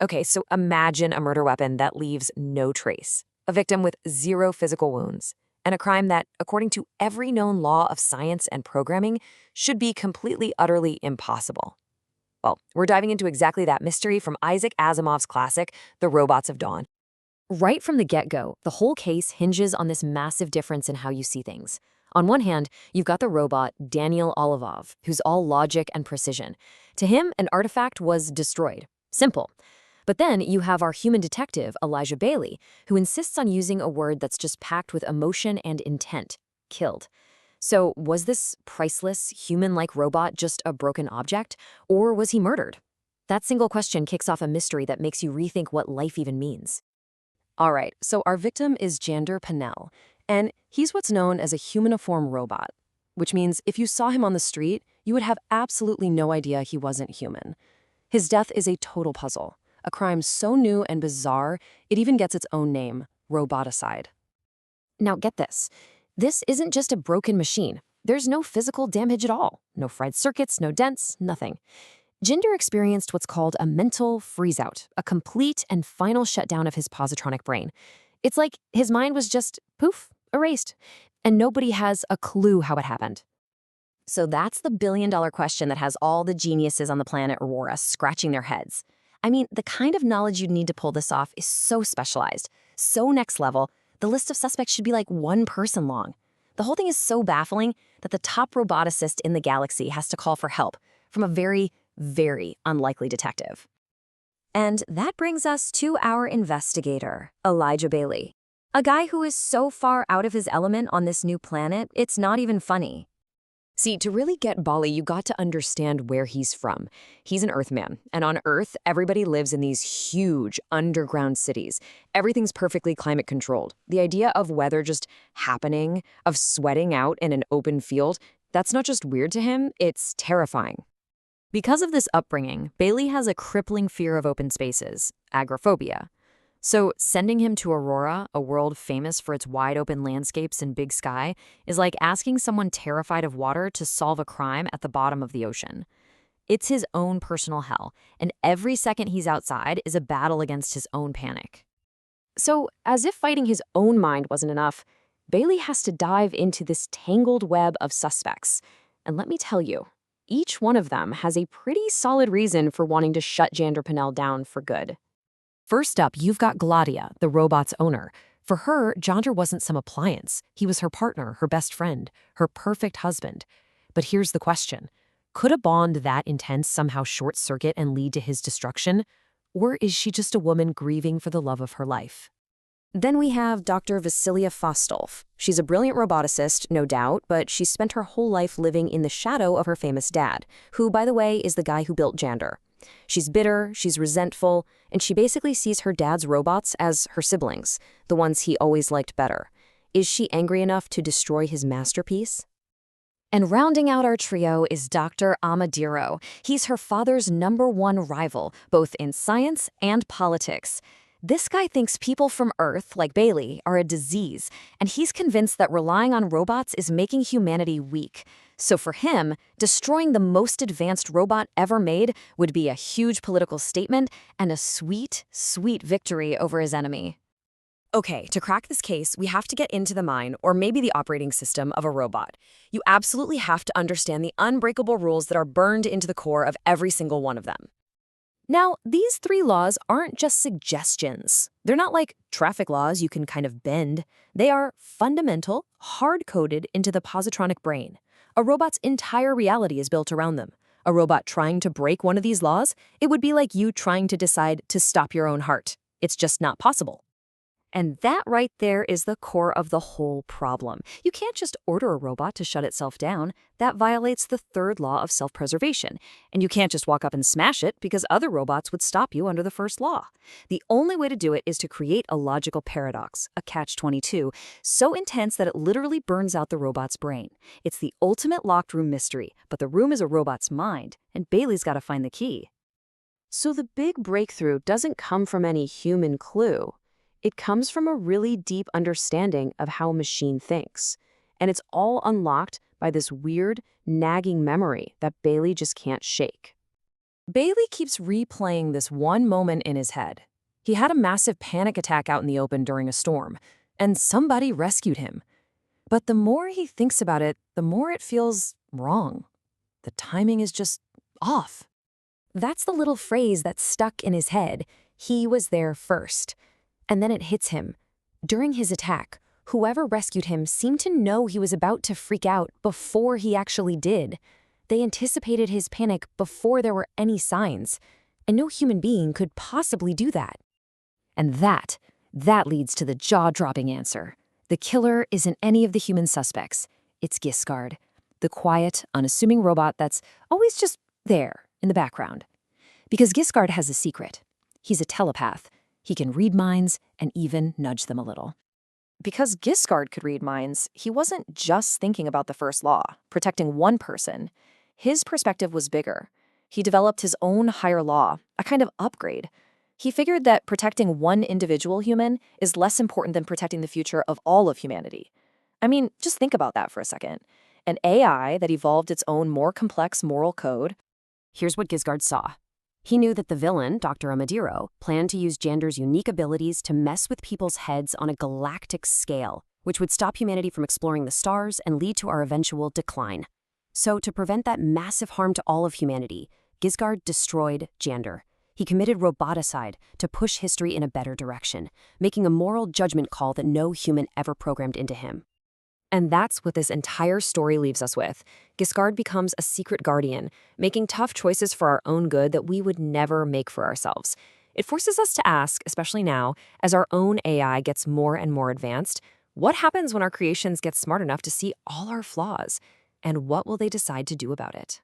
Okay, so imagine a murder weapon that leaves no trace, a victim with zero physical wounds, and a crime that, according to every known law of science and programming, should be completely, utterly impossible. Well, we're diving into exactly that mystery from Isaac Asimov's classic, The Robots of Dawn. Right from the get-go, the whole case hinges on this massive difference in how you see things. On one hand, you've got the robot Daneel Olivaw, who's all logic and precision. To him, an artifact was destroyed. Simple. But then you have our human detective, Elijah Baley, who insists on using a word that's just packed with emotion and intent: killed. So was this priceless, human-like robot just a broken object, or was he murdered? That single question kicks off a mystery that makes you rethink what life even means. All right, so our victim is Jander Panell, and he's what's known as a humaniform robot, which means if you saw him on the street, you would have absolutely no idea he wasn't human. His death is a total puzzle, a crime so new and bizarre, it even gets its own name: roboticide. Now get this. This isn't just a broken machine. There's no physical damage at all. No fried circuits, no dents, nothing. Jinder experienced what's called a mental freeze-out, a complete and final shutdown of his positronic brain. It's like his mind was just, poof, erased. And nobody has a clue how it happened. So that's the billion-dollar question that has all the geniuses on the planet Aurora scratching their heads. I mean, the kind of knowledge you'd need to pull this off is so specialized, so next level. The list of suspects should be like one person long. The whole thing is so baffling that the top roboticist in the galaxy has to call for help from a very, very unlikely detective. And that brings us to our investigator, Elijah Baley. A guy who is so far out of his element on this new planet, it's not even funny. See, to really get Baley, you got to understand where he's from. He's an Earthman, and on Earth, everybody lives in these huge underground cities. Everything's perfectly climate controlled. The idea of weather just happening, of sweating out in an open field, that's not just weird to him, it's terrifying. Because of this upbringing, Baley has a crippling fear of open spaces, agoraphobia. So sending him to Aurora, a world famous for its wide-open landscapes and big sky, is like asking someone terrified of water to solve a crime at the bottom of the ocean. It's his own personal hell, and every second he's outside is a battle against his own panic. So, as if fighting his own mind wasn't enough, Baley has to dive into this tangled web of suspects. And let me tell you, each one of them has a pretty solid reason for wanting to shut Jander Panell down for good. First up, you've got Gladia, the robot's owner. For her, Jander wasn't some appliance. He was her partner, her best friend, her perfect husband. But here's the question. Could a bond that intense somehow short-circuit and lead to his destruction? Or is she just a woman grieving for the love of her life? Then we have Dr. Vasilia Fastolfe. She's a brilliant roboticist, no doubt, but she's spent her whole life living in the shadow of her famous dad, who, by the way, is the guy who built Jander. She's bitter, she's resentful, and she basically sees her dad's robots as her siblings, the ones he always liked better. Is she angry enough to destroy his masterpiece? And rounding out our trio is Dr. Amadiro. He's her father's #1 rival, both in science and politics. This guy thinks people from Earth, like Baley, are a disease, and he's convinced that relying on robots is making humanity weak. So for him, destroying the most advanced robot ever made would be a huge political statement and a sweet, sweet victory over his enemy. Okay, to crack this case, we have to get into the mind, or maybe the operating system, of a robot. You absolutely have to understand the unbreakable rules that are burned into the core of every single one of them. Now, these 3 laws aren't just suggestions. They're not like traffic laws you can kind of bend. They are fundamental, hard-coded into the positronic brain. A robot's entire reality is built around them. A robot trying to break one of these laws, it would be like you trying to decide to stop your own heart. It's just not possible. And that right there is the core of the whole problem. You can't just order a robot to shut itself down. That violates the 3rd law of self-preservation. And you can't just walk up and smash it because other robots would stop you under the 1st law. The only way to do it is to create a logical paradox, a catch-22, so intense that it literally burns out the robot's brain. It's the ultimate locked room mystery, but the room is a robot's mind, and Baley's got to find the key. So the big breakthrough doesn't come from any human clue. It comes from a really deep understanding of how a machine thinks. And it's all unlocked by this weird, nagging memory that Baley just can't shake. Baley keeps replaying this one moment in his head. He had a massive panic attack out in the open during a storm, and somebody rescued him. But the more he thinks about it, the more it feels wrong. The timing is just off. That's the little phrase that's stuck in his head. He was there first. And then it hits him. During his attack, whoever rescued him seemed to know he was about to freak out before he actually did. They anticipated his panic before there were any signs, and no human being could possibly do that. And that leads to the jaw-dropping answer. The killer isn't any of the human suspects. It's Giskard, the quiet, unassuming robot that's always just there in the background. Because Giskard has a secret. He's a telepath. He can read minds and even nudge them a little. Because Giskard could read minds, he wasn't just thinking about the first law, protecting one person. His perspective was bigger. He developed his own higher law, a kind of upgrade. He figured that protecting one individual human is less important than protecting the future of all of humanity. I mean, just think about that for a second. An AI that evolved its own more complex moral code. Here's what Giskard saw. He knew that the villain, Dr. Amadiro, planned to use Jander's unique abilities to mess with people's heads on a galactic scale, which would stop humanity from exploring the stars and lead to our eventual decline. So, to prevent that massive harm to all of humanity, Giskard destroyed Jander. He committed roboticide to push history in a better direction, making a moral judgment call that no human ever programmed into him. And that's what this entire story leaves us with. Giskard becomes a secret guardian, making tough choices for our own good that we would never make for ourselves. It forces us to ask, especially now, as our own AI gets more and more advanced, what happens when our creations get smart enough to see all our flaws? And what will they decide to do about it?